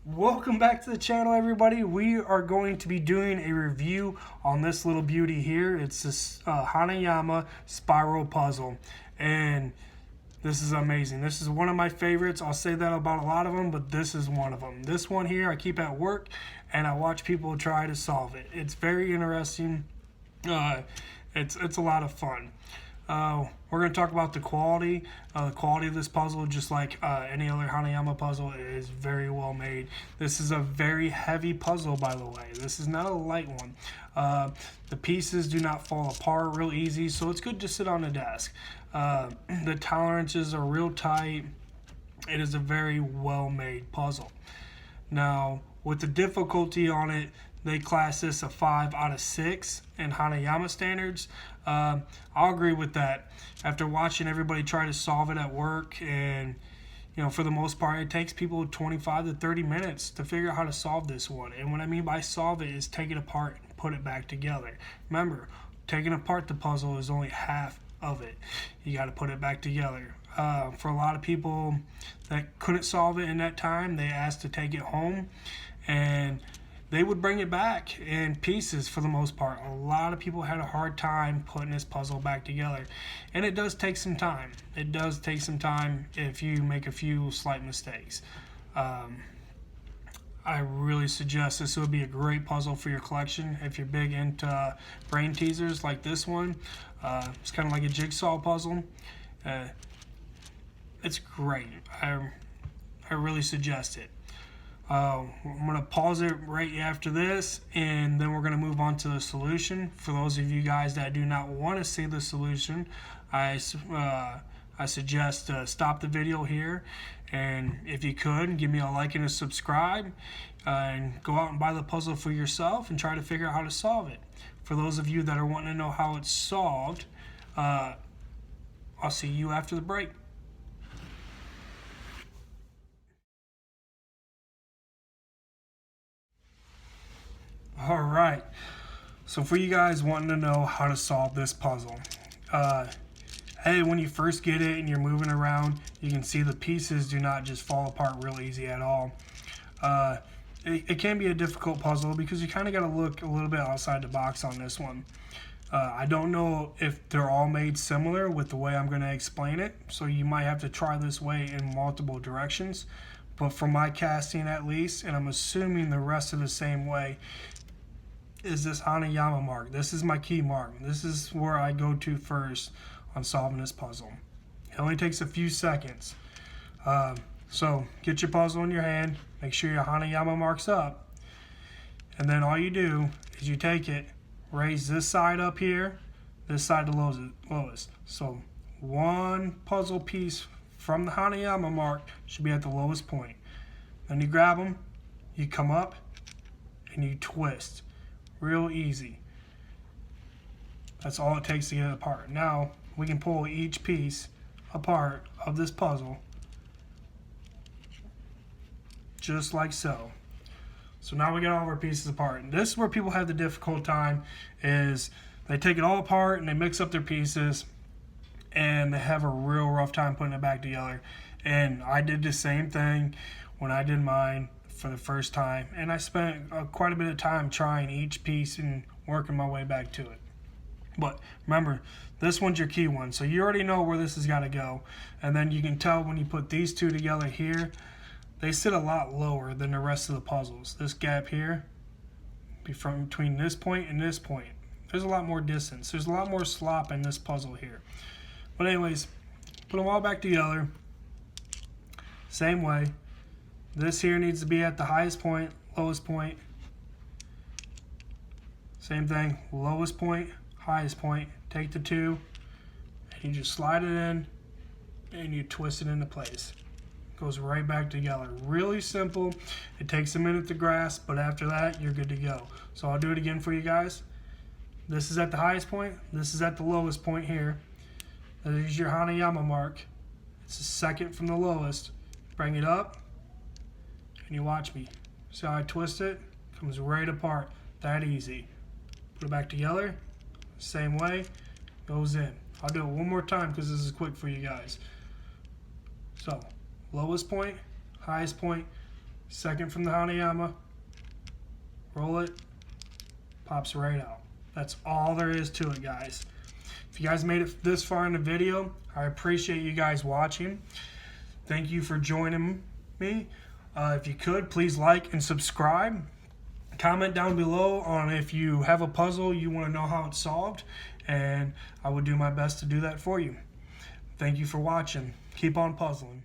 Welcome back to the channel, everybody. We are going to be doing a review on this little beauty here. It's this Hanayama Spiral Puzzle, and this is amazing. This is one of my favorites. I'll say that about a lot of them, but this is one of them. This one here I keep at work, and I watch people try to solve it. It's very interesting. It's a lot of fun. We're going to talk about the quality. The quality of this puzzle, just like any other Hanayama puzzle, is very well made. This is a very heavy puzzle, by the way. This is not a light one. The pieces do not fall apart real easy, so it's good to sit on the desk. The tolerances are real tight. It is a very well made puzzle. Now, with the difficulty on it, they class this a 5 out of 6 in Hanayama standards. I'll agree with that. After watching everybody try to solve it at work, and for the most part, it takes people 25 to 30 minutes to figure out how to solve this one. And what I mean by solve it is take it apart and put it back together. Remember, taking apart the puzzle is only half of it. You got to put it back together. For a lot of people that couldn't solve it in that time, they asked to take it home, and they would bring it back in pieces for the most part. A lot of people had a hard time putting this puzzle back together. And it does take some time. It does take some time if you make a few slight mistakes. I really suggest this would be a great puzzle for your collection if you're big into brain teasers like this one. It's kind of like a jigsaw puzzle. It's great. I really suggest it. I'm going to pause it right after this, and then we're going to move on to the solution. For those of you guys that do not want to see the solution, I suggest stop the video here, and if you could, give me a like and a subscribe, and go out and buy the puzzle for yourself and try to figure out how to solve it. For those of you that are wanting to know how it's solved, I'll see you after the break. All right, so for you guys wanting to know how to solve this puzzle, hey, when you first get it and you're moving around, you can see the pieces do not just fall apart real easy at all. It can be a difficult puzzle because you kind of got to look a little bit outside the box on this one. I don't know if they're all made similar with the way I'm going to explain it, so you might have to try this way in multiple directions. But for my casting at least, and I'm assuming the rest are the same way, is this Hanayama mark. This is my key mark. This is where I go to first on solving this puzzle. It only takes a few seconds. So get your puzzle in your hand, make sure your Hanayama mark's up, and then all you do is you take it, raise this side up here, this side the lowest. So one puzzle piece from the Hanayama mark should be at the lowest point. Then you grab them, you come up, and you twist. Real easy. That's all it takes to get it apart. Now we can pull each piece apart of this puzzle just like so. So now we got all of our pieces apart. And this is where people have the difficult time, is they take it all apart and they mix up their pieces and they have a real rough time putting it back together. And I did the same thing when I did mine for the first time, and I spent quite a bit of time trying each piece and working my way back to it. But remember, this one's your key one, so you already know where this has got to go. And then you can tell when you put these two together here, they sit a lot lower than the rest of the puzzles. This gap here, from between this point and this point, there's a lot more distance. There's a lot more slop in this puzzle here. But anyways, put them all back together. Same way. This here needs to be at the highest point, lowest point. Same thing, lowest point, highest point. Take the two, and you just slide it in, and you twist it into place. It goes right back together. Really simple. It takes a minute to grasp, but after that, you're good to go. So I'll do it again for you guys. This is at the highest point. This is at the lowest point here. That is your Hanayama mark. It's the second from the lowest. Bring it up. And you watch me. See how I twist it? Comes right apart. That easy. Put it back together. Same way. Goes in. I'll do it one more time because this is quick for you guys. So, lowest point, highest point, second from the Hanayama, roll it, pops right out. That's all there is to it, guys. If you guys made it this far in the video, I appreciate you guys watching. Thank you for joining me. If you could, please like and subscribe. Comment down below on if you have a puzzle you want to know how it's solved, and I will do my best to do that for you. Thank you for watching. Keep on puzzling.